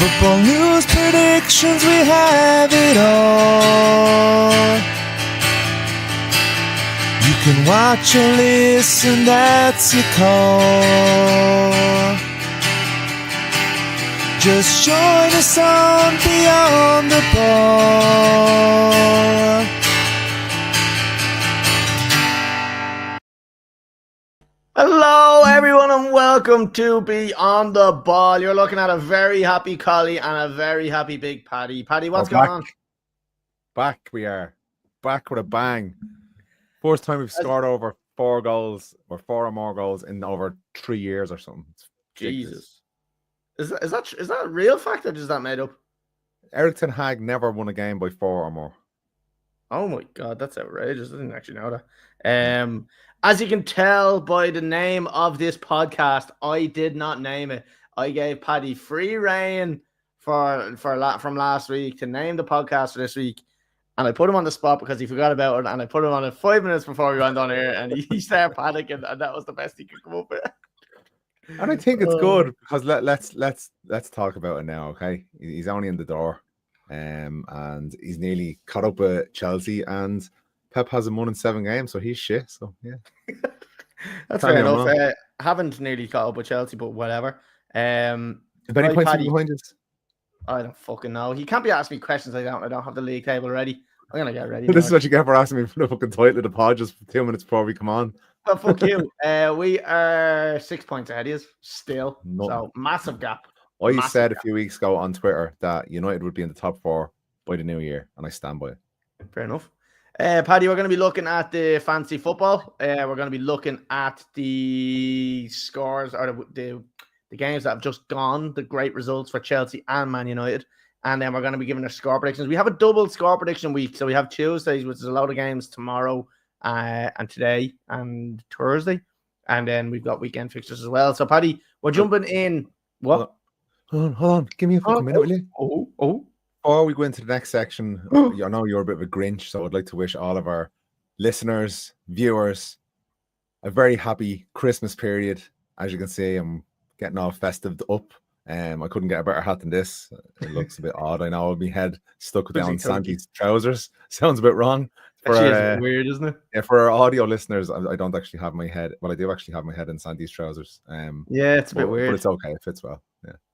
Football news, predictions, we have it all. You can watch or listen, that's your call. Just join us on Beyond the Ball. Hello everyone and welcome to Beyond the Ball. You're looking at a very happy Colly and a very happy Big Paddy. Paddy, what's going on? We are back with a bang. First time we've scored over 4 goals or 4 or more goals in over 3 years or something. Jesus. Is that a real fact or is that made up? Eric Ten Hag never won a game by 4 or more. Oh my God, that's outrageous. I didn't actually know that. As you can tell by the name of this podcast, I did not name it. I gave Paddy free reign from last week to name the podcast for this week. And I put him on the spot because he forgot about it. And I put him on it 5 minutes before we went on here. And he started panicking. And that was the best he could come up with. And I think it's good because let's talk about it now, okay? He's only in the door. And he's nearly caught up with Chelsea. And Pep hasn't won in 7 games, so he's shit. So yeah, that's fair enough. Haven't nearly caught up with Chelsea, but whatever. How many points behind us? I don't fucking know. He can't be asking me questions. I don't have the league table ready. I'm gonna get ready. This is what you get for asking me for the fucking title of the pod just 2 minutes before we come on. Oh, fuck you. We are 6 points ahead of you still. Nothing. So massive gap. I said a few weeks ago on Twitter that United would be in the top 4 by the new year, and I stand by it. Fair enough. Paddy, we're going to be looking at the fantasy football. We're going to be looking at the scores or the games that have just gone, the great results for Chelsea and Man United. And then we're going to be giving our score predictions. We have a double score prediction week. So we have Tuesdays, which is a load of games tomorrow and today and Thursday. And then we've got weekend fixtures as well. So, Paddy, we're jumping in. What? Hold on. Give me a fucking minute, will you? Oh. Before we go into the next section, I know you're a bit of a Grinch, so I'd like to wish all of our listeners, viewers, a very happy Christmas period. As you can see, I'm getting all festive up. I couldn't get a better hat than this. It looks a bit odd. I know my head stuck down Sandy's trousers. Sounds a bit wrong. It's weird, isn't it? Yeah, for our audio listeners, I don't actually have my head. Well, I do actually have my head in Sandy's trousers. Yeah, it's a bit weird. But it's okay. It fits well.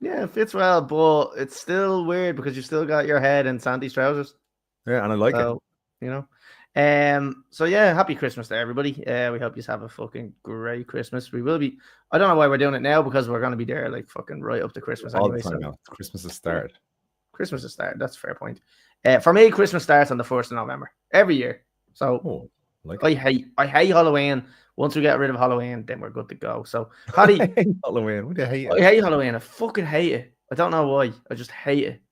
Yeah, it fits well, but it's still weird because you still got your head in Sandy's trousers. Yeah, and I like it. You know. So yeah, happy Christmas to everybody. We hope you have a fucking great Christmas. We will be. I don't know why we're doing it now because we're going to be there like fucking right up to Christmas all anyway. The time now. Christmas has started. Christmas has started. That's a fair point. For me, Christmas starts on the 1st of November every year. So I hate Halloween. Once we get rid of Halloween, then we're good to go. So, Paddy, I hate Halloween. What do you hate? I hate Halloween. I fucking hate it. I don't know why. I just hate it.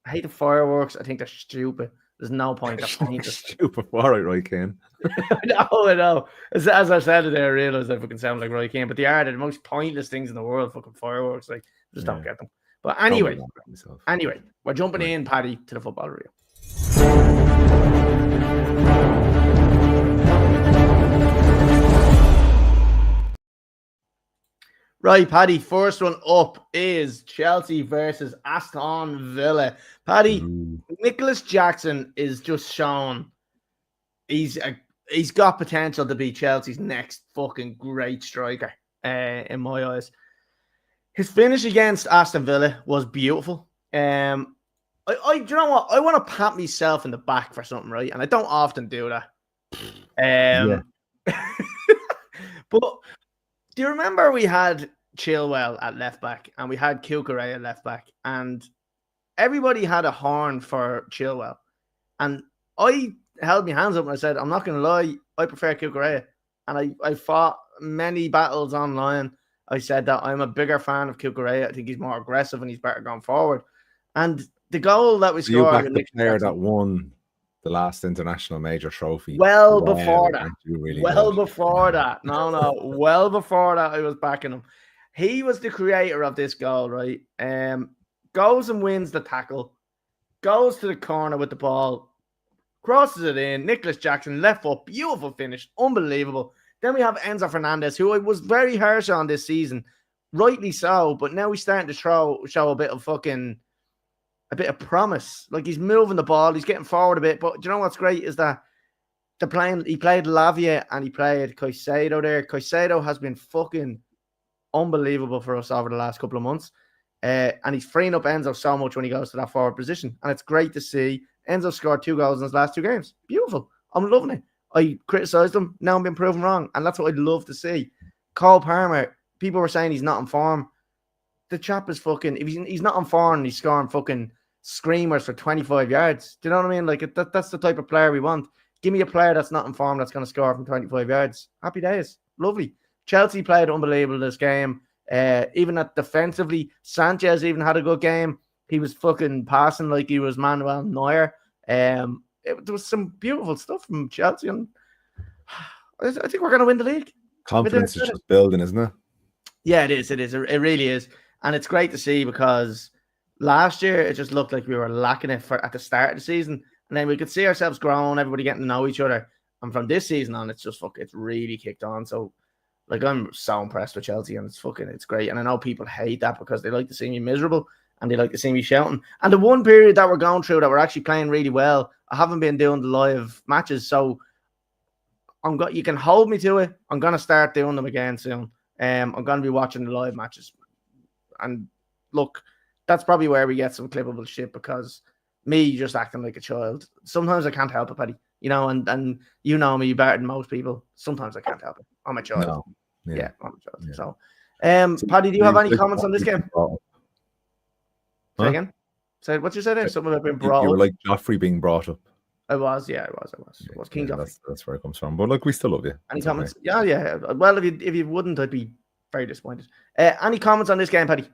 I hate the fireworks. I think they're stupid. There's no point. They're stupid. All right, Roy Keane. I know. As I said it there, I realised I fucking sound like Roy Keane. But they are the most pointless things in the world. Fucking fireworks. Like, just don't get them. But anyway, we're jumping in, Paddy, to the football review. Right, Paddy, first one up is Chelsea versus Aston Villa. Paddy, Nicholas Jackson is just shown he's got potential to be Chelsea's next fucking great striker, in my eyes. His finish against Aston Villa was beautiful. Do you know what? I want to pat myself in the back for something, right? And I don't often do that. But do you remember we had Chilwell at left back and we had Cucurella at left back and everybody had a horn for Chilwell? And I held my hands up and I said, I'm not going to lie, I prefer Cucurella. And I fought many battles online. I said that I'm a bigger fan of Cucurella. I think he's more aggressive and he's better going forward. And the goal that we scored... You backed the player that won the last international major trophy. Well before that. Well before that. Well before that, I was backing him. He was the creator of this goal, right? Goes and wins the tackle. Goes to the corner with the ball. Crosses it in. Nicholas Jackson, left foot. Beautiful finish. Unbelievable. Then we have Enzo Fernandez, who I was very harsh on this season. Rightly so. But now he's starting to show a bit of fucking a bit of promise. Like he's moving the ball, he's getting forward a bit. But do you know what's great is that he played Lavia and he played Caicedo there. Caicedo has been fucking unbelievable for us over the last couple of months. And he's freeing up Enzo so much when he goes to that forward position. And it's great to see. Enzo scored 2 goals in his last 2 games. Beautiful. I'm loving it. I criticised him. Now I'm being proven wrong. And that's what I'd love to see. Cole Palmer, people were saying he's not in form. The chap is fucking, if he's not in form, he's scoring fucking screamers for 25 yards. Do you know what I mean? Like, that's the type of player we want. Give me a player that's not in form that's going to score from 25 yards. Happy days. Lovely. Chelsea played unbelievable this game. Even at defensively, Sanchez even had a good game. He was fucking passing like he was Manuel Neuer. There was some beautiful stuff from Chelsea, and I think we're going to win the league. Confidence is just building, isn't it? Yeah, it is. It is. It really is. And it's great to see because last year it just looked like we were lacking it at the start of the season. And then we could see ourselves growing, everybody getting to know each other. And from this season on, it's really kicked on. So, like, I'm so impressed with Chelsea, and it's great. And I know people hate that because they like to see me miserable and they like to see me shouting. And the one period that we're going through that we're actually playing really well, I haven't been doing the live matches. So you can hold me to it. I'm going to start doing them again soon. I'm going to be watching the live matches. And look, that's probably where we get some clippable shit because me just acting like a child. Sometimes I can't help it, Paddy. You know, and you know me better than most people. Sometimes I can't help it. I'm a child. No. Yeah, I'm a child. Yeah. So, Paddy, do you have any comments on this game? Say again? What you said there? Something about being brought up. You were like Joffrey being brought up. I was. It was King Joffrey. That's where it comes from. But look, we still love you. Any comments? Okay. Yeah. Well, if you wouldn't, I'd be very disappointed. Any comments on this game, Paddy?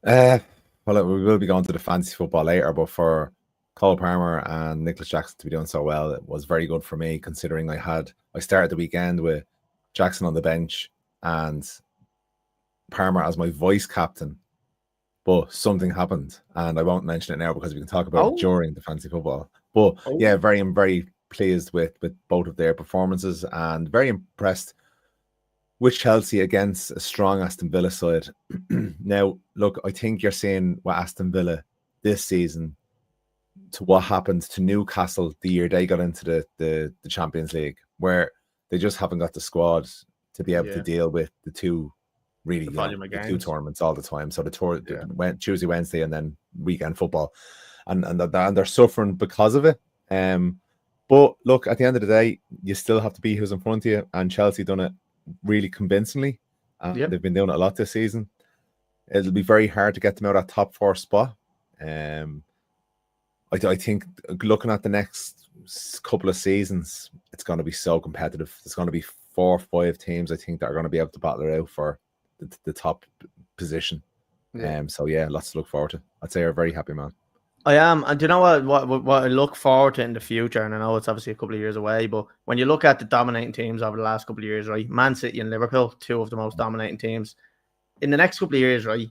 Well, we will be going to the fantasy football later, but for Cole Palmer and Nicholas Jackson to be doing so well, it was very good for me considering I started the weekend with Jackson on the bench and Palmer as my vice captain, but something happened and I won't mention it now because we can talk about it during the fantasy football. But yeah, I'm very pleased with both of their performances and very impressed with Chelsea against a strong Aston Villa side. Now, look, I think you're seeing what Aston Villa this season to what happened to Newcastle the year they got into the Champions League, where they just haven't got the squad to be able to deal with the two the 2 tournaments all the time. So the tour went Tuesday, Wednesday, and then weekend football, and they're suffering because of it. But look, at the end of the day, you still have to be who's in front of you, and Chelsea done it really convincingly. They've been doing it a lot this season. It'll be very hard to get them out of that top 4 spot. I think looking at the next couple of seasons, it's going to be so competitive. There's going to be 4 or 5 teams, I think, that are going to be able to battle it out for the top position. So yeah, lots to look forward to. I'd say you're a very happy man. I am, and do you know what I look forward to in the future? And I know it's obviously a couple of years away, but when you look at the dominating teams over the last couple of years, right? Man City and Liverpool, 2 of the most dominating teams. In the next couple of years, right?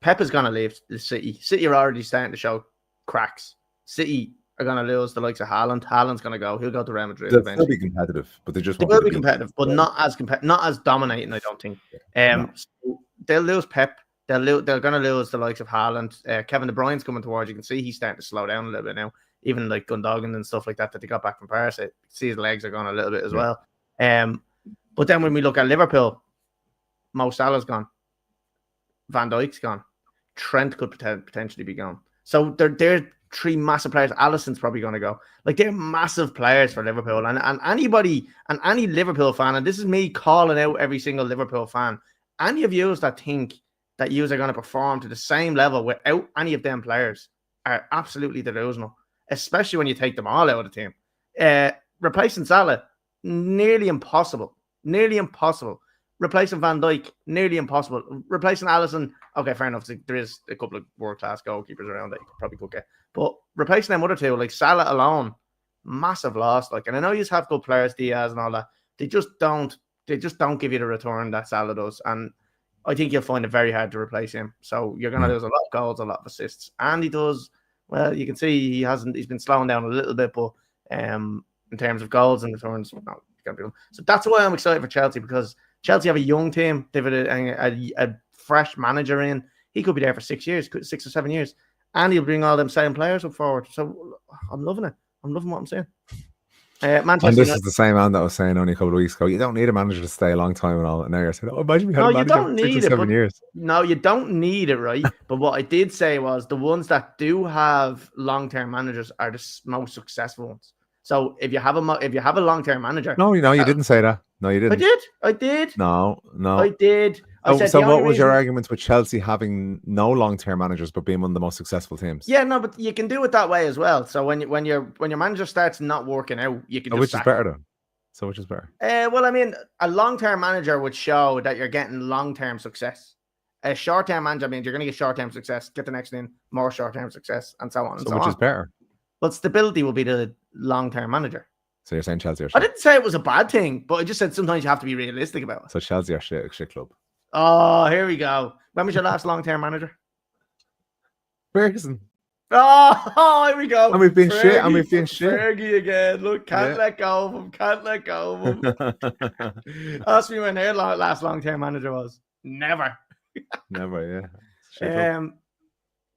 Pep is going to leave the City. City are already starting to show cracks. City are going to lose the likes of Haaland. Haaland's going to go. He'll go to Real Madrid. They'll still be competitive, but they will be competitive, but not as dominating. I don't think. So they'll lose Pep. They're going to lose the likes of Haaland. Kevin De Bruyne's coming towards. You can see he's starting to slow down a little bit now. Even like Gundogan and stuff like that they got back from Paris. You see his legs are going a little bit as well. But then when we look at Liverpool, Mo Salah's gone. Van Dijk's gone. Trent could potentially be gone. So they're 3 massive players. Alisson's probably going to go. Like, they're massive players for Liverpool. And anybody, and any Liverpool fan, and this is me calling out every single Liverpool fan, any of you that think that you are going to perform to the same level without any of them players are absolutely delusional, especially when you take them all out of the team. Replacing Salah, nearly impossible. Replacing Van Dijk, nearly impossible. Replacing Alisson, okay, fair enough. There is a couple of world-class goalkeepers around that you probably could get. But replacing them other 2, like Salah alone, massive loss. Like, and I know you have good players, Diaz and all that. They just don't give you the return that Salah does. And I think you'll find it very hard to replace him. So you're going to lose a lot of goals, a lot of assists. And he does, well, you can see he's been slowing down a little bit, but in terms of goals and returns, no, you can't be done. So that's why I'm excited for Chelsea, because Chelsea have a young team. They've a fresh manager in. He could be there for 6 years, 6 or 7 years. and he'll bring all them same players up forward. So I'm loving it. I'm loving what I'm saying. And Manchester this United. is the same man that was saying only a couple of weeks ago, you don't need a manager to stay a long time and all. And now you're saying, oh, imagine we had No, a you manager don't for 6 or need it. 7 But years. no, you don't need it, right? But what I did say was the ones that do have long-term managers are the most successful ones. So if you have a long-term manager, No, you didn't say that. No, you didn't. I did. No. I did. I said So the only what was your reason... argument with Chelsea having no long-term managers but being one of the most successful teams? Yeah, no, but you can do it that way as well. So when your manager starts not working out, you can just Which is sack better him. then? So which is better? Well, I mean, a long-term manager would show that you're getting long-term success. A short-term manager means you're going to get short-term success, get the next in, more short-term success, and so on and so on. Which is better? But stability will be the long-term manager. So you're saying Chelsea are shit? I didn't say it was a bad thing, but I just said sometimes you have to be realistic about it. So Chelsea are shit club. Oh, here we go. When was your last long-term manager? Ferguson. Oh, here we go. And we've been shit. Fergie again. Look, can't let go of him. Can't let go of him. Ask me when their last long-term manager was. Never. Never, yeah.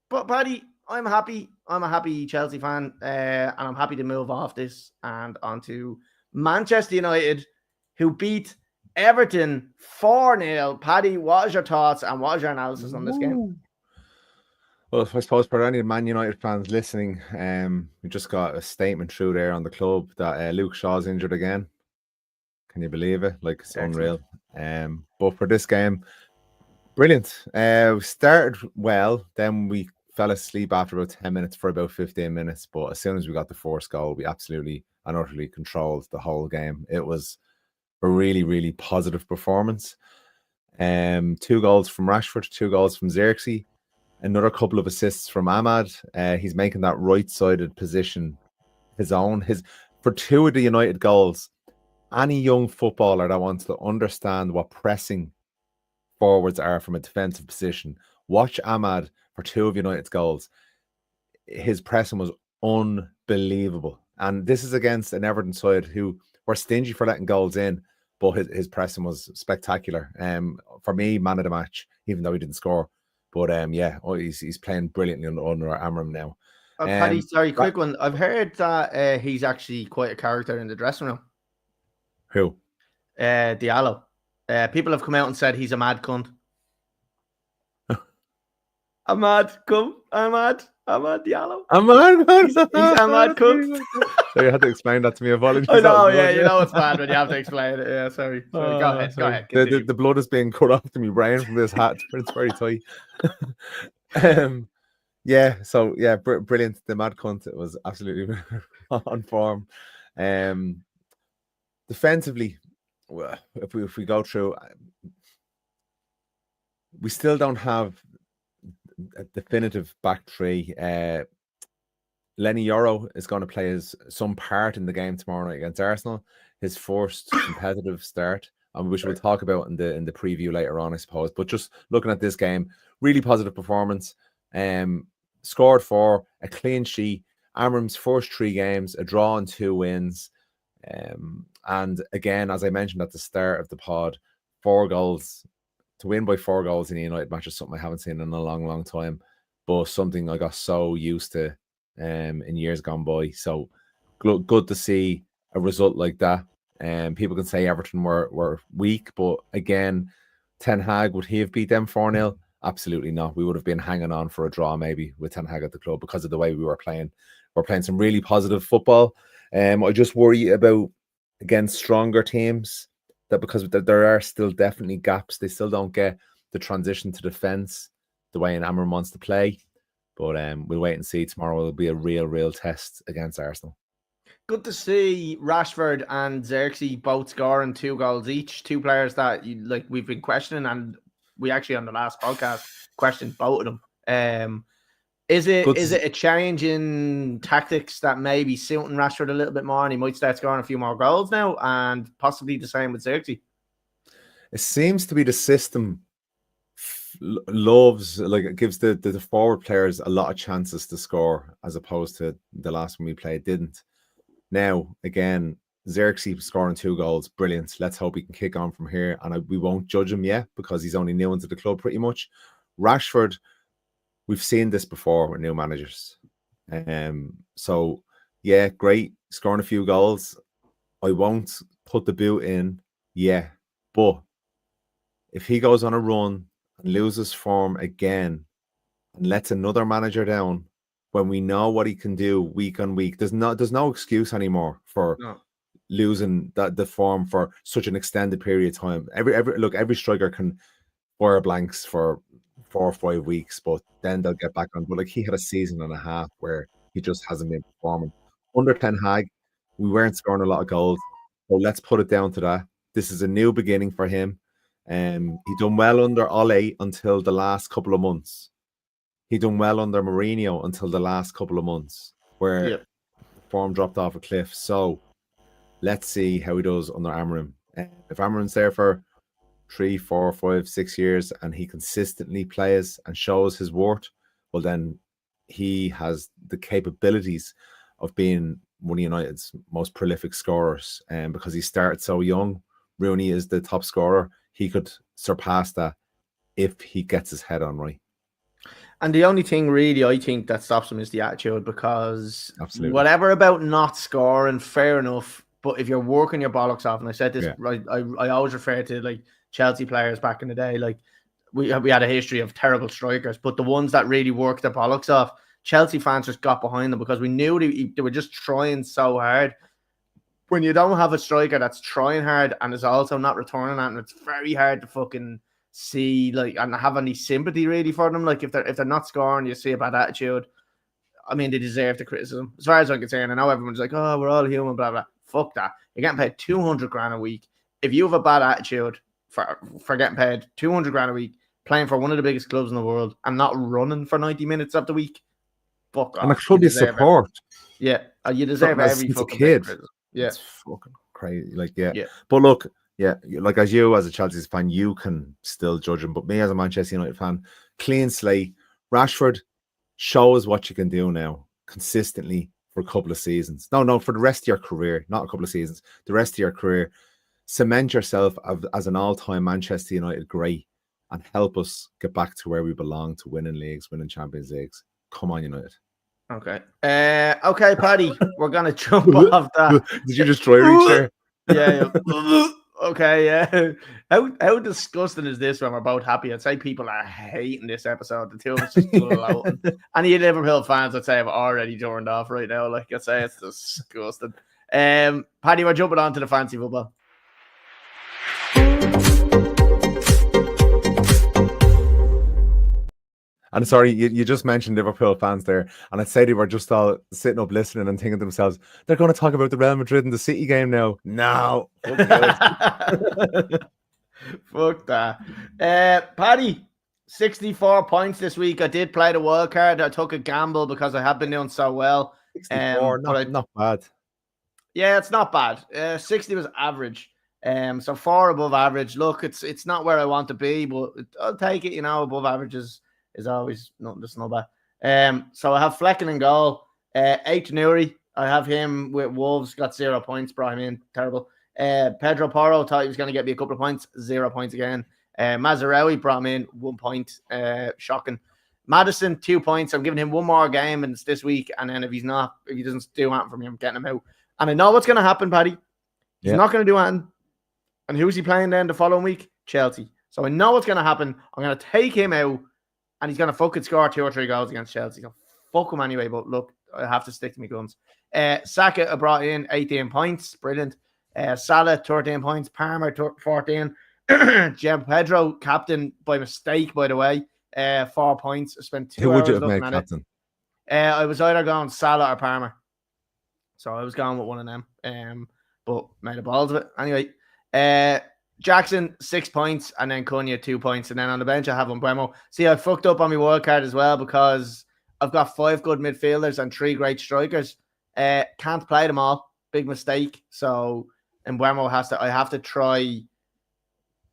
But Paddy, I'm happy. I'm a happy Chelsea fan, and I'm happy to move off this and onto Manchester United, who beat Everton 4-0. Paddy, what is your thoughts and what is your analysis on this game? Well, I suppose for any Man United fans listening, we just got a statement through there on the club that Luke Shaw's injured again. Can you believe it? Like, it's unreal. But for this game, brilliant. We started well, then we fell asleep after about 10 minutes for about 15 minutes. But as soon as we got the first goal, we absolutely and utterly controlled the whole game. It was a really, really positive performance. 2 goals from Rashford, 2 goals from Xerxes. Another couple of assists from Ahmad. He's making that right-sided position his own. For 2 of the United goals, any young footballer that wants to understand what pressing forwards are from a defensive position, watch Ahmad for 2 of United's goals. His pressing was unbelievable. And this is against an Everton side who were stingy for letting goals in, but his pressing was spectacular. For me, man of the match, even though he didn't score. But he's playing brilliantly under Amorim now. Paddy, sorry, quick one. I've heard that he's actually quite a character in the dressing room. Who? Diallo. People have come out and said he's a mad cunt. Ahmad Diallo. He's a mad cunt. So you had to explain that to me. Apologies. I know, you know it's bad when you have to explain it. Yeah, sorry. Go ahead. The blood is being cut off to my brain from this hat. It's very tight. Brilliant. The mad cunt, it was absolutely on form. Defensively, if we go through, we still don't have a definitive back three. Lenny Yoro is going to play some part in the game tomorrow night against Arsenal. His first competitive start, which we'll talk about in the preview later on, I suppose. But just looking at this game, really positive performance. Scored 4, a clean sheet. Amorim's first 3 games, a draw and 2 wins. And again, as I mentioned at the start of the pod, 4 goals. To win by 4 goals in a United match is something I haven't seen in a long, long time. But something I got so used to in years gone by. So good to see a result like that. People can say Everton were weak, but again, Ten Hag, would he have beat them 4-0? Absolutely not. We would have been hanging on for a draw maybe with Ten Hag at the club because of the way we were playing. We're playing some really positive football. I just worry about, against stronger teams, that because there are still definitely gaps. They still don't get the transition to defence the way an Amorim wants to play. But we'll wait and see. Tomorrow will be a real test against Arsenal. Good to see Rashford and Xerxes both scoring 2 goals each. 2 players that we've been questioning, and we actually on the last podcast questioned both of them. Is it a change in tactics that may be suiting Rashford a little bit more, and he might start scoring a few more goals now, and possibly the same with Xerxes? It seems to be the system loves, it gives the forward players a lot of chances to score, as opposed to the last one we played didn't. Now, again, Xerxes scoring 2 goals, brilliant. Let's hope he can kick on from here, and we won't judge him yet because he's only new into the club pretty much. Rashford we've seen this before with new managers. So yeah, great, scoring a few goals. I won't put the boot in, but if he goes on a run and loses form again and lets another manager down, when we know what he can do week on week, there's no excuse anymore for losing the form for such an extended period of time. Every striker can fire blanks for 4 or 5 weeks, but then they'll get back on. But like, he had a season and a half where he just hasn't been performing. Under Ten Hag, we weren't scoring a lot of goals. So let's put it down to that. This is a new beginning for him. He done well under Ole until the last couple of months. He done well under Mourinho until the last couple of months, where form dropped off a cliff. So let's see how he does under Amorim. If Amorim's there for 3, 4, 5, 6 years and he consistently plays and shows his worth, well, then he has the capabilities of being one of United's most prolific scorers. And because he started so young, Rooney is the top scorer. He could surpass that if he gets his head on right. And the only thing really I think that stops him is the attitude, because Absolutely. Whatever about not scoring, fair enough. But if you're working your bollocks off, and I said this, I always refer to like Chelsea players back in the day, like we had a history of terrible strikers, but the ones that really worked their bollocks off, Chelsea fans just got behind them because we knew they were just trying so hard. When you don't have a striker that's trying hard and is also not returning that, and it's very hard to fucking see like and have any sympathy really for them. Like if they're not scoring, you see a bad attitude. I mean, they deserve the criticism. As far as I'm concerned, I know everyone's like, oh, we're all human, blah blah. Fuck that. You're getting paid 200 grand a week. If you have a bad attitude for getting paid 200 grand a week, playing for one of the biggest clubs in the world and not running for 90 minutes of the week, fuck off. And it should be support. Yeah, you deserve every fucking kid. Yeah, it's fucking crazy. Like, but look, like as you as a Chelsea fan, you can still judge him. But me as a Manchester United fan, clean slate. Rashford, show us what you can do now consistently for a couple of seasons. No, for the rest of your career, not a couple of seasons. The rest of your career, cement yourself as an all-time Manchester United great and help us get back to where we belong, to winning leagues, winning Champions Leagues. Come on, United. Okay. Okay, Paddy, we're gonna jump off that. Did you just try reach there? Yeah. Okay, yeah. How disgusting is this when we're both happy? I'd say people are hating this episode. The two of us just gloating. Any Liverpool fans, I'd say, have already turned off right now. Like I say, it's disgusting. Paddy, we're jumping on to the fancy football. And sorry, you just mentioned Liverpool fans there, and I'd say they were just all sitting up listening and thinking to themselves, they're going to talk about the Real Madrid and the City game now. No. Fuck that. Paddy, 64 points this week. I did play the wild card. I took a gamble because I have been doing so well. 64, not bad. Yeah, it's not bad. 60 was average. So 4 above average. Look, it's not where I want to be, but I'll take it. Above average is always nothing to snub at. So I have Flecken in goal. 8 Nuri. I have him with Wolves. Got 0 points. Brought him in. Terrible. Pedro Porro thought he was going to get me a couple of points. 0 points again. Mazarawi brought him in. 1 point. Shocking. Madison, 2 points. I'm giving him one more game, and it's this week. And then if he doesn't do anything for me, I'm getting him out. And I know what's going to happen, Paddy. He's not going to do anything. And who's he playing then the following week? Chelsea. So I know what's going to happen. I'm going to take him out, and he's going to fucking score 2 or 3 goals against Chelsea. So fuck him anyway, but look, I have to stick to my guns. Saka, I brought in 18 points. Brilliant. Salah, 13 points. Palmer, 14. Jeb Pedro, captain by mistake, by the way. 4 points. I spent 2 hours looking at captain? I was either going Salah or Palmer. So I was going with one of them. But made a balls of it. Anyway, Jackson, 6 points, and then Cunha, 2 points. And then on the bench, I have Mbeumo. See, I fucked up on my wild card as well because I've got 5 good midfielders and 3 great strikers. Can't play them all. Big mistake. So Mbeumo I have to try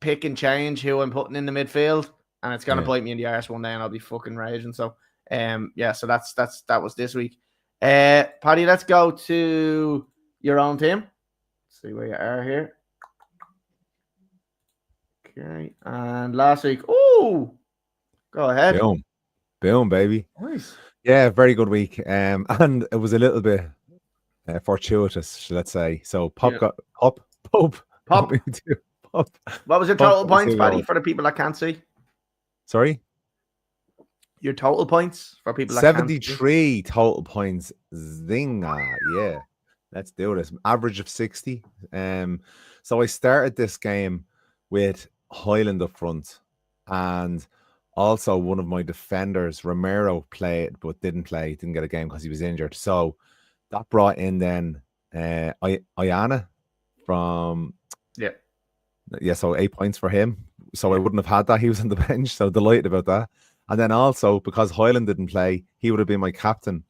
pick and change who I'm putting in the midfield, and it's gonna bite me in the arse one day, and I'll be fucking raging. So, so that was this week. Paddy, let's go to your own team. Let's see where you are here. Okay, and last week, go ahead. Boom, baby. Nice. Yeah, very good week. And it was a little bit fortuitous, let's say. So Yeah. Pop. Pop. Pop. What was your Pop total got points, 2 Paddy, goals. for the people that can't see? Sorry? Your total points for people that can't see. 73 total points. Zinga. Yeah. Let's do this. Average of 60. So I started this game with Highland up front. And also one of my defenders, Romero, played but didn't get a game because he was injured. So that brought in then Ayana from so 8 points for him. So I wouldn't have had that. He was on the bench, so delighted about that. And then also because Highland didn't play, he would have been my captain.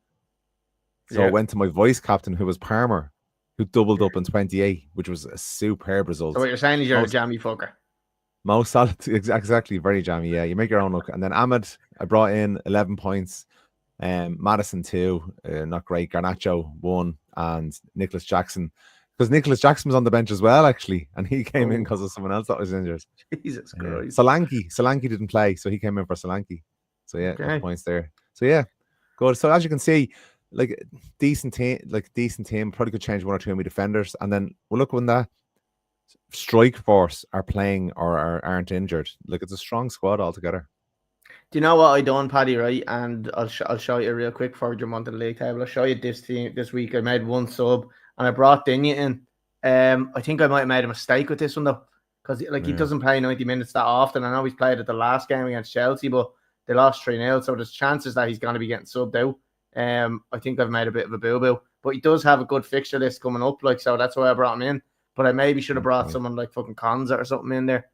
So I went to my vice captain, who was Palmer, who doubled up in 28, which was a superb result. So what you're saying is you're a jammy fucker. Most solid, exactly, very jammy. Yeah, you make your own look. And then Ahmed, I brought in 11 points. Madison 2, not great. Garnacho 1, and Nicholas Jackson, because Nicholas Jackson was on the bench as well, actually, and he came in because of someone else that was injured. Jesus Christ. Solanke didn't play, so he came in for Solanke. So yeah, good points there. So yeah, good. So as you can see, like decent team, probably could change 1 or 2 of my defenders, and then we'll look when that strike force are playing or aren't injured. Like it's a strong squad altogether. Do you know what I done, Paddy? Right, and I'll show you real quick before we jump onto the league table. I'll show you this team this week. I made 1 sub and I brought Dinya in. I think I might have made a mistake with this one though, because he doesn't play 90 minutes that often. I know he's played at the last game against Chelsea, but they lost 3-0, so there's chances that he's going to be getting subbed out. I think I've made a bit of a boo-boo, but he does have a good fixture list coming up, like, so that's why I brought him in. But I maybe should have brought someone like fucking Konza or something in there.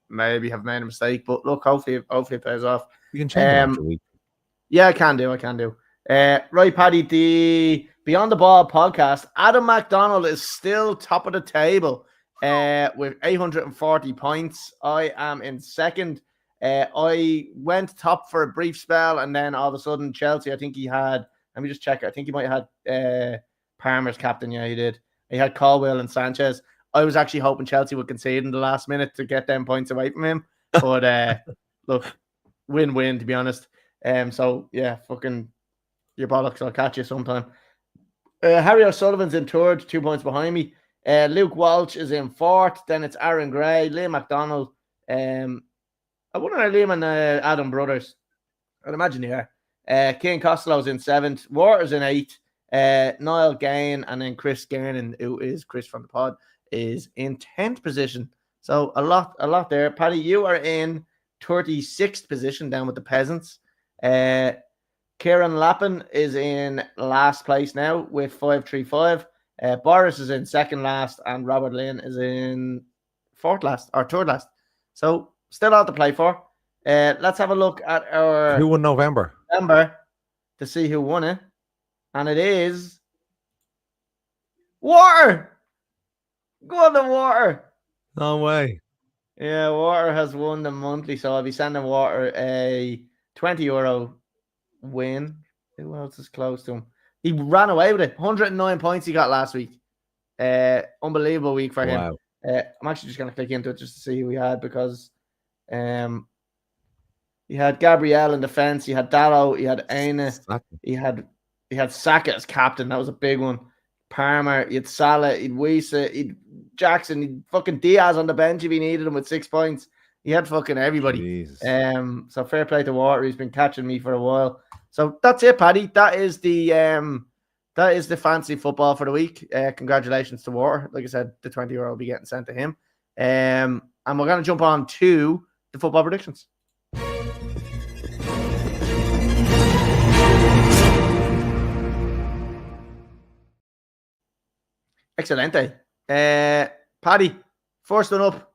Maybe have made a mistake, but look, hopefully it pays off. You can change it after a week. Yeah, I can do. Right, Paddy, the Beyond the Ball podcast, Adam McDonald is still top of the table with 840 points. I am in second. I went top for a brief spell, and then all of a sudden, Chelsea, I think he had, let me just check it. I think he might have had Palmer's captain. Yeah, he did. He had Caldwell and Sanchez. I was actually hoping Chelsea would concede in the last minute to get them points away from him. But look, win-win, to be honest. So yeah, fucking your bollocks, I'll catch you sometime. Harry O'Sullivan's in third, 2 points behind me. Luke Walsh is in fourth. Then it's Aaron Gray, Liam McDonald. I wonder if Liam and Adam brothers. I'd imagine they are. Keane Costello's in seventh. Waters in eighth. Niall Gain, and then Chris Gernon, who is Chris from the pod, is in 10th position. So a lot there. Paddy, you are in 36th position down with the peasants. Kieran Lappin is in last place now with 535. Boris is in second last, and Robert Lynn is in third last. So still out to play for. Let's have a look at our who won November to see who won it. And it is Water. Go on the Water. No way. Yeah, Water has won the monthly, so I'll be sending Water a €20 win. Who else is close to him? He ran away with it. 109 points he got last week. Unbelievable week for him. Wow. I'm actually just going to click into it just to see who he had, because he had Gabrielle in defense. He had Dallo. He had Aina. He had Saka as captain. That was a big one. Palmer. He had Salah. He'd Wisa. He'd Jackson. He'd fucking Diaz on the bench if he needed him with 6 points. He had fucking everybody. Jesus. So fair play to Water. He's been catching me for a while. So that's it, Paddy. That is the fancy football for the week. Congratulations to Water. Like I said, the €20 will be getting sent to him. And we're going to jump on to the football predictions. Excelente. Paddy, first one up.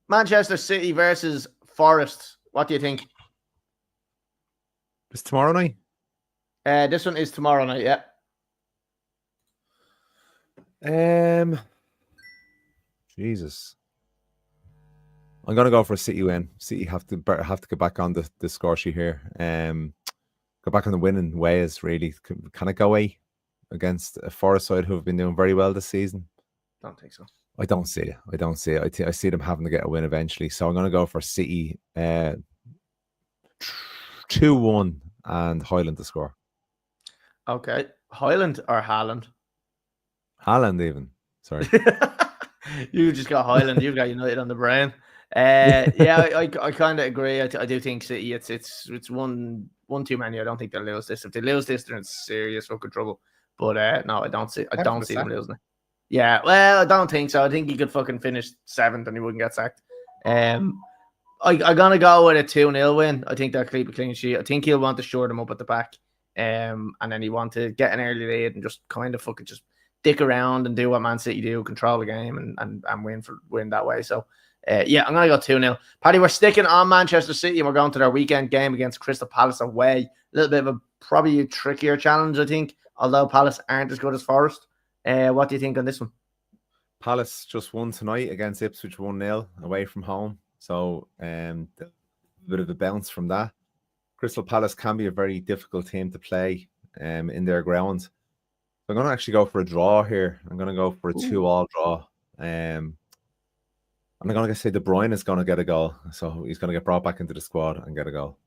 Manchester City versus Forest. What do you think? It's tomorrow night? This one is tomorrow night, yeah. Jesus. I'm gonna go for a City win. City have to get back on the score sheet here. Go back on the winning ways, really. Can it go away against a Forest side who have been doing very well this season? Don't think so. I don't see it. I see them having to get a win eventually. So I'm gonna go for City 2-1 and Highland to score. Okay. Highland or Haaland? Haaland even. Sorry. You just got Highland. You've got United on the brain. Yeah, I kind of agree. I do think City. It's one too many. I don't think they'll lose this. If they lose this, they're in serious fucking trouble. But no, I don't see them losing it. Yeah, well, I don't think so. I think he could fucking finish 7th and he wouldn't get sacked. I'm gonna go with a 2-0 win. I think they'll keep a clean sheet. I think he'll want to shore them up at the back. And then he want to get an early lead and just kind of fucking just dick around and do what Man City do, control the game and win that way. So yeah, I'm gonna go 2-0. Paddy, we're sticking on Manchester City and we're going to their weekend game against Crystal Palace away. A little bit of probably a trickier challenge, I think, although Palace aren't as good as Forest. What do you think on this one? Palace just won tonight against Ipswich 1-0 away from home. So a bit of a bounce from that. Crystal Palace can be a very difficult team to play in their ground. I'm going to actually go for a draw here. I'm going to go for a 2-2 draw. I'm going to say De Bruyne is going to get a goal. So he's going to get brought back into the squad and get a goal.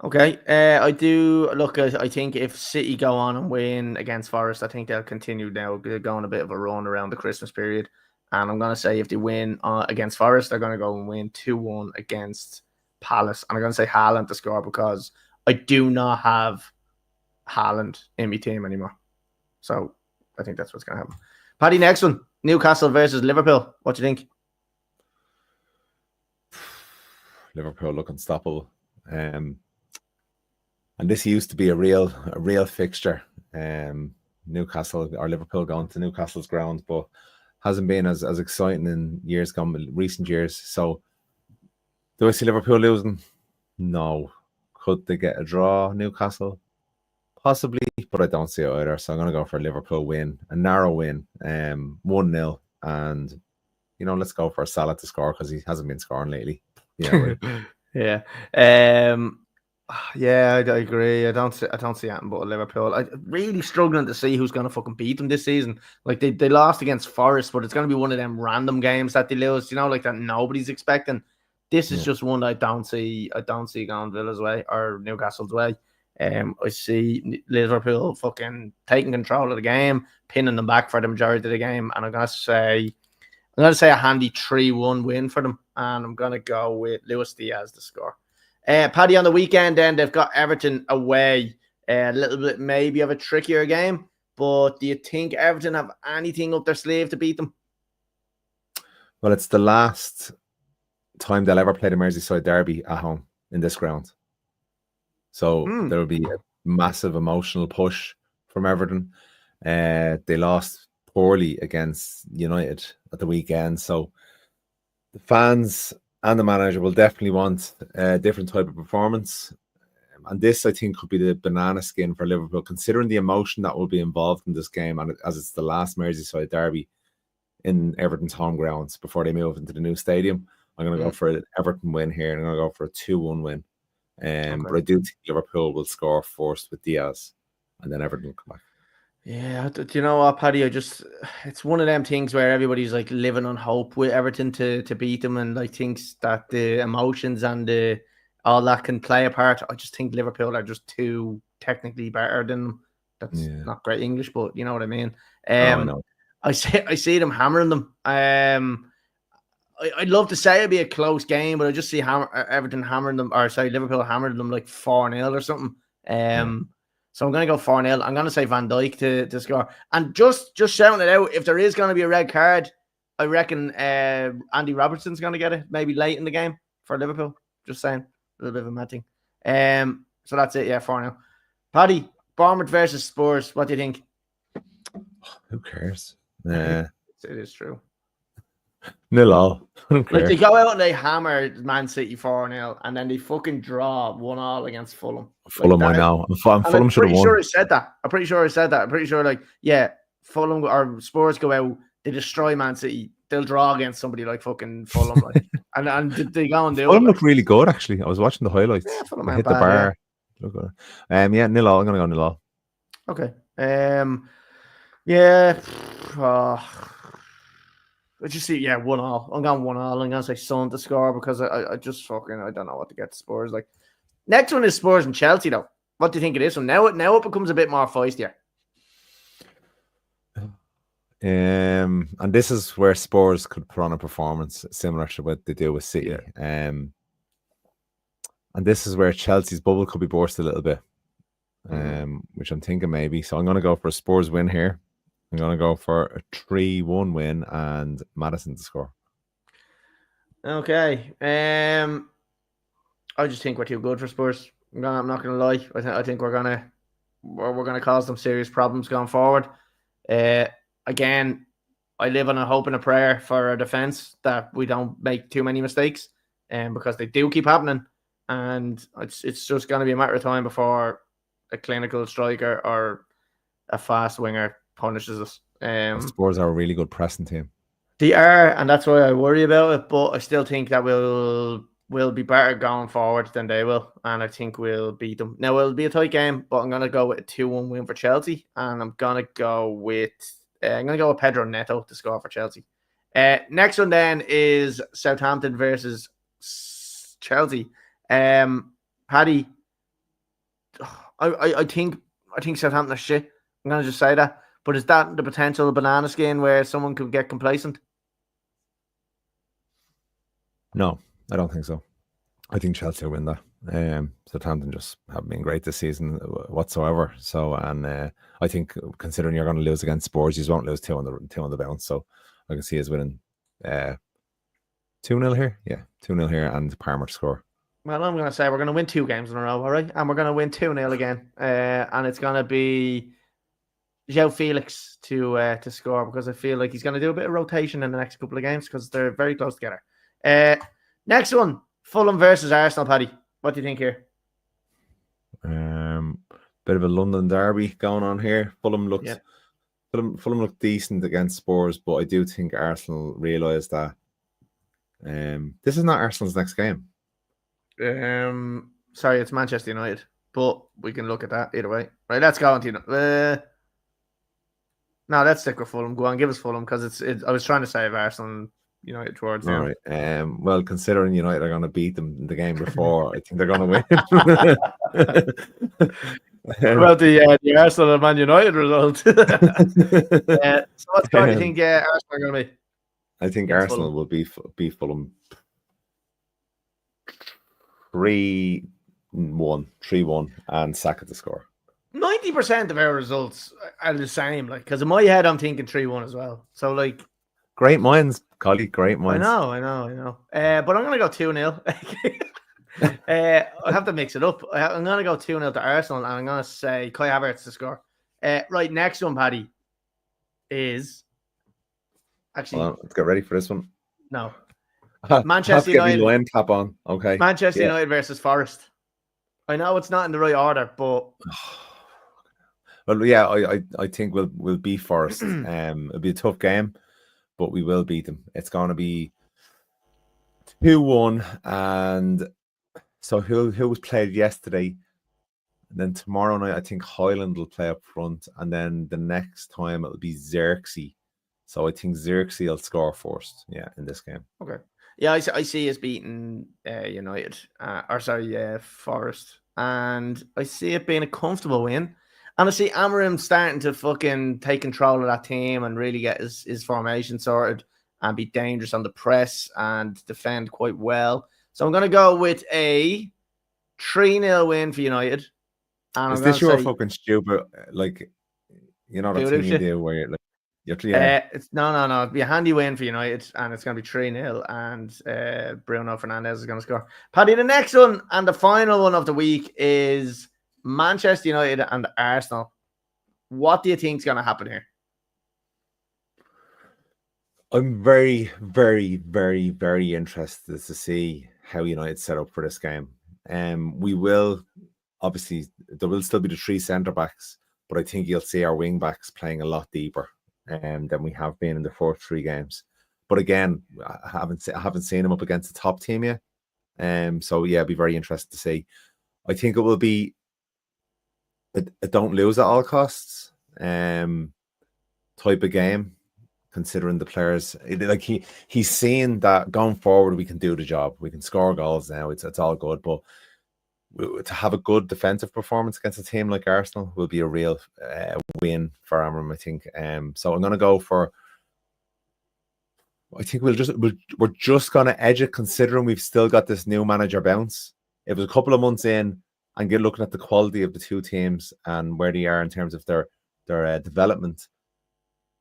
Okay. I do look. I think if City go on and win against Forest, I think they'll continue now. They're going a bit of a run around the Christmas period. And I'm going to say if they win against Forest, they're going to go and win 2-1 against Palace. And I'm going to say Haaland to score because I do not have Haaland in my team anymore. So I think that's what's going to happen. Paddy, next one. Newcastle versus Liverpool. What do you think? Liverpool look unstoppable. And this used to be a real fixture. Newcastle or Liverpool going to Newcastle's ground, but hasn't been as exciting in recent years. So do I see Liverpool losing? No. Could they get a draw, Newcastle? Possibly, but I don't see it either. So I'm going to go for a Liverpool win, a narrow win, 1-0. And, let's go for a Salah to score because he hasn't been scoring lately. Yeah. Yeah. Yeah, I agree. I don't see anything but Liverpool. I'm really struggling to see who's going to fucking beat them this season. Like they lost against Forest, but it's going to be one of them random games that they lose. Like that nobody's expecting. This is just one I don't see. I don't see going Villa's way or Newcastle's way. I see Liverpool fucking taking control of the game, pinning them back for the majority of the game, and I'm gonna say a handy 3-1 win for them, and I'm gonna go with Luis Diaz to score. Paddy, on the weekend, then they've got Everton away. A little bit maybe of a trickier game, but do you think Everton have anything up their sleeve to beat them? Well, it's the last time they'll ever play the Merseyside derby at home in this ground. So there will be a massive emotional push from Everton. They lost poorly against United at the weekend. So the fans and the manager will definitely want a different type of performance. And this, I think, could be the banana skin for Liverpool, considering the emotion that will be involved in this game, and as it's the last Merseyside derby in Everton's home grounds before they move into the new stadium. I'm going to go for an Everton win here, and I'm going to go for a 2-1 win. But I do think Liverpool will score first with Diaz, and then Everton will come back. Yeah, do you know what, Paddy? It's one of them things where everybody's like living on hope with Everton to beat them, and like thinks that the emotions and all that can play a part. I just think Liverpool are just too technically better than them. That's not great English, but you know what I mean. I know. I see them hammering them. I'd love to say it'd be a close game, but I just see Everton hammering them, Liverpool hammering them like 4-0 or something. So I'm going to go 4-0. I'm going to say Van Dijk to score. And just shouting it out, if there is going to be a red card, I reckon Andy Robertson's going to get it, maybe late in the game for Liverpool. Just saying. A little bit of a mad thing. So that's it, 4-0. Paddy, Bournemouth versus Spurs. What do you think? Who cares? It is true. 0-0. Like they go out and they hammer Man City 4-0 and then they fucking draw 1-1 against Fulham. Fulham, I know. Fulham should have won. I'm pretty sure I said that. I'm pretty sure, Fulham or Spurs go out, they destroy Man City. They'll draw against somebody like fucking Fulham. and they go and do Fulham looked really good, actually. I was watching the highlights. Yeah, Fulham hit the bar. Yeah. Look good. 0-0. I'm going to go 0-0. Okay. I just see, 1-0. I'm going 1-0. I'm going to say Son to score because I just I don't know what to get to Spurs. Like, Next one is Spurs and Chelsea, though. What do you think of this one? Now it becomes a bit more feistier. And this is where Spurs could put on a performance similar to what they do with City. And this is where Chelsea's bubble could be burst a little bit, which I'm thinking maybe. So I'm going to go for a Spurs win here. I'm going to go for a 3-1 win and Maddison to score. Okay. I just think we're too good for Spurs. I'm not going to lie. I think we're going to cause them serious problems going forward. Again, I live on a hope and a prayer for our defense that we don't make too many mistakes, because they do keep happening, and it's just going to be a matter of time before a clinical striker or a fast winger punishes us. Spurs are a really good pressing team. They are, and that's why I worry about it. But I still think that we'll be better going forward than they will, and I think we'll beat them. Now it'll be a tight game, but I'm going to go with a 2-1 win for Chelsea, and I'm going to go with Pedro Neto to score for Chelsea. Next one then is Southampton versus Chelsea. Paddy, I think Southampton are shit. I'm going to just say that. But is that the potential banana skin where someone could get complacent? No, I don't think so. I think Chelsea will win that. Southampton just haven't been great this season whatsoever. So, and I think considering you're going to lose against Spurs, you won't lose two on the bounce. So I can see us winning 2-0 here. Yeah, 2-0 here and Palmer to score. Well, I'm going to say we're going to win 2 games in a row, all right? And we're going to win 2-0 again. And it's going to be João Felix to score, because I feel like he's going to do a bit of rotation in the next couple of games because they're very close together. Next one, Fulham versus Arsenal, Paddy. What do you think here? Bit of a London derby going on here. Fulham looked decent against Spurs, but I do think Arsenal realise that this is not Arsenal's next game. Sorry, it's Manchester United, but we can look at that either way. Right, let's go on to no, let's stick with Fulham. Go on, give us Fulham, because I was trying to save Arsenal and United towards them. All right. Well, considering United are going to beat them in the game before, I think they're going to win. About the Arsenal and Man United result. So what score do you think Arsenal are going to be? I think Arsenal will beat Fulham 3-1, and Saka to score. 90% of our results are the same, because in my head I'm thinking 3-1 as well. So great minds, Colly. Great minds. I know. But I'm going to go 2-0. I have to mix it up. I'm going to go 2-0 to Arsenal, and I'm going to say Kai Havertz to score. Right, next one, Paddy, is actually. Hold on, let's get ready for this one. No, Manchester United. Line cap on. Okay. Manchester United versus Forest. I know it's not in the right order, but. Well, yeah, I think we'll beat Forest. It'll be a tough game, but we will beat them. It's going to be 2-1, and so who was played yesterday? And then tomorrow night, I think Highland will play up front, and then the next time it'll be Xerxes. So I think Xerxes will score first. Yeah, in this game. Okay. Yeah, I see us beating United, Forest, and I see it being a comfortable win. And I see Amorim starting to fucking take control of that team and really get his formation sorted and be dangerous on the press and defend quite well. So I'm going to go with a 3-0 win for United. And is this your fucking stupid, that thing you do where you're No. It'll be a handy win for United, and it's going to be 3-0, and Bruno Fernandes is going to score. Paddy, the next one and the final one of the week is Manchester United and Arsenal. What do you think is going to happen here? I'm very, very, very, very interested to see how United set up for this game. We will, obviously, there will still be the 3 centre-backs, but I think you'll see our wing-backs playing a lot deeper than we have been in the first 3 games. But again, I haven't seen them up against the top team yet. So yeah, I'd be very interested to see. I think it will be a don't lose at all costs type of game, considering the players. He's seen that going forward we can do the job. We can score goals now. It's all good. But to have a good defensive performance against a team like Arsenal will be a real win for Amorim, I think. So I'm going to go for. I think we're just going to edge it, considering we've still got this new manager bounce. It was a couple of months in, and get looking at the quality of the two teams and where they are in terms of their development.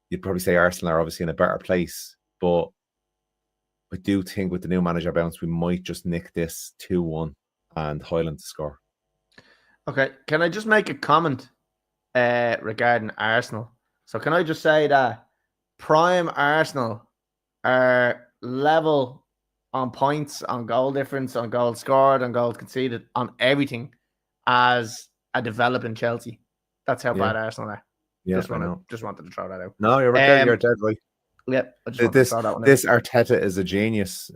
You'd probably say Arsenal are obviously in a better place, but I do think with the new manager bounce, we might just nick this 2-1 and Highland to score. Okay, can I just make a comment regarding Arsenal? So can I just say that prime Arsenal are level on points, on goal difference, on goals scored, on goals conceded, on everything as a developing Chelsea. That's how bad Arsenal are. Yeah, just wanted to throw that out. No, you're right. You're dead right. Yeah, I just wanted to throw that one out. This Arteta is a genius.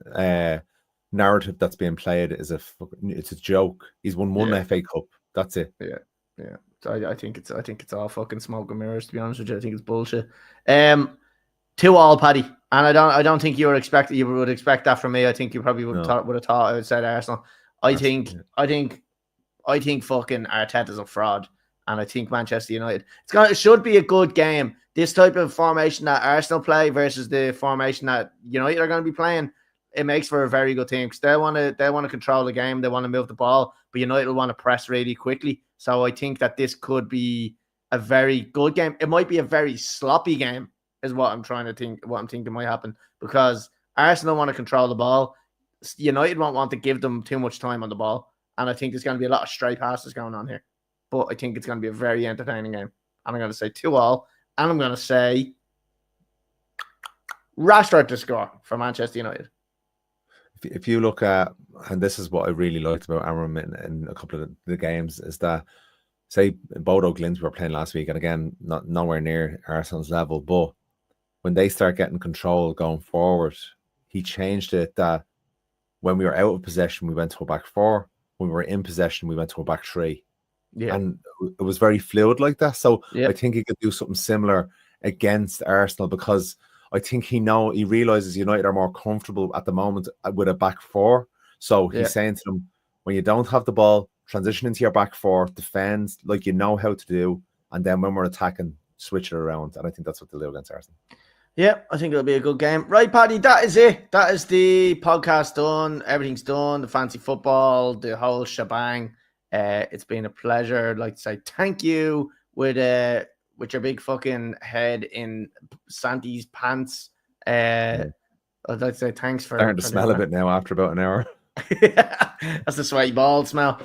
Narrative that's being played is it's a joke. He's won one FA Cup. That's it. Yeah. So I think it's all fucking smoke and mirrors, to be honest with you. I think it's bullshit. 2-2, Paddy. And I don't think you would expect that from me. I think you probably would have thought I would say Arsenal. I think fucking Arteta's a fraud. And I think Manchester United, it should be a good game. This type of formation that Arsenal play versus the formation that United are going to be playing, it makes for a very good team because they want to control the game, they want to move the ball, but United will want to press really quickly. So I think that this could be a very good game. It might be a very sloppy game, is what I'm thinking might happen, because Arsenal want to control the ball. United won't want to give them too much time on the ball, and I think there's going to be a lot of stray passes going on here. But I think it's going to be a very entertaining game. And I'm going to say 2-2. And I'm going to say Rashford to score for Manchester United. If you look at, and this is what I really liked about Amorim in a couple of the games, is that, say, Bodo Glimt we were playing last week, and again, nowhere near Arsenal's level, but when they start getting control going forward, he changed it that when we were out of possession, we went to a back four. When we were in possession, we went to a back three. Yeah. And it was very fluid like that. So I think he could do something similar against Arsenal, because I think he realizes United are more comfortable at the moment with a back four. So he's saying to them, when you don't have the ball, transition into your back four, defend like you know how to do, and then when we're attacking, switch it around. And I think that's what they'll do against Arsenal. Yeah, I think it'll be a good game. Right, Paddy, that is it. That is the podcast done. Everything's done. The fancy football, the whole shebang. It's been a pleasure. I'd like to say thank you with your big fucking head in Santi's pants. I'd like to say thanks for starting to smell a bit now after about an hour. That's the sweaty ball smell.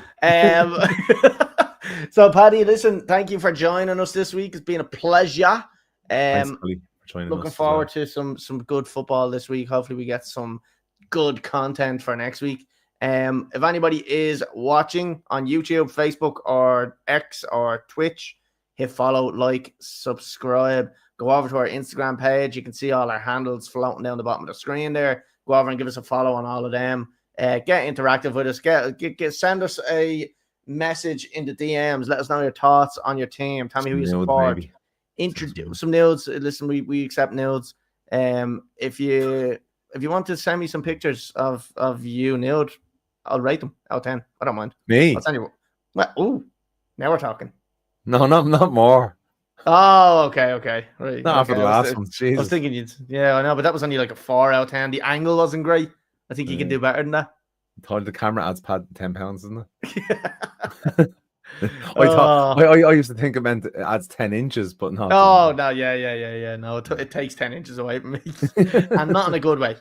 So Paddy, listen, thank you for joining us this week. It's been a pleasure. Thanks, Colly, for joining looking us forward to some good football this week. Hopefully we get some good content for next week. If anybody is watching on YouTube, Facebook, or X, or Twitch, hit follow, like, subscribe. Go over to our Instagram page. You can see all our handles floating down the bottom of the screen there. Go over and give us a follow on all of them. Get interactive with us. Send us a message in the DMs. Let us know your thoughts on your team. Tell me who you support. Introduce some nudes. Listen, we accept nudes. If you want to send me some pictures of you nude, I'll rate them out of 10. I don't mind. Me? I'll send you. Well, now we're talking. No, not more. Oh, okay. Right. Not after the last one. Jesus. I was thinking I know, but that was only like a 4 out of 10. The angle wasn't great. I think you can do better than that. I thought the camera adds pad 10 pounds, isn't it? I used to think it meant it adds 10 inches, but not. Oh, no, yeah. No, it takes 10 inches away from me. And not in a good way.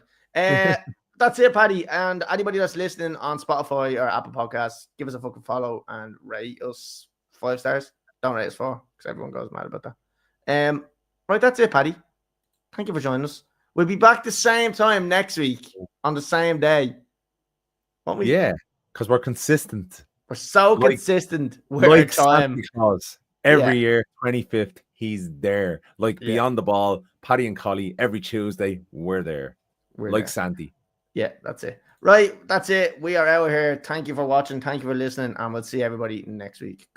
That's it, Paddy. And anybody that's listening on Spotify or Apple Podcasts, give us a fucking follow and rate us 5 stars. Don't rate us 4, because everyone goes mad about that. Right, that's it, Paddy. Thank you for joining us. We'll be back the same time next week on the same day. Won't we? Yeah, because we're consistent. We're so consistent with our time. Every year, 25th, he's there. Beyond the ball, Paddy and Colly, every Tuesday, we're there. We're there. Santi. Yeah, that's it. Right, that's it. We are out here. Thank you for watching. Thank you for listening. And we'll see everybody next week.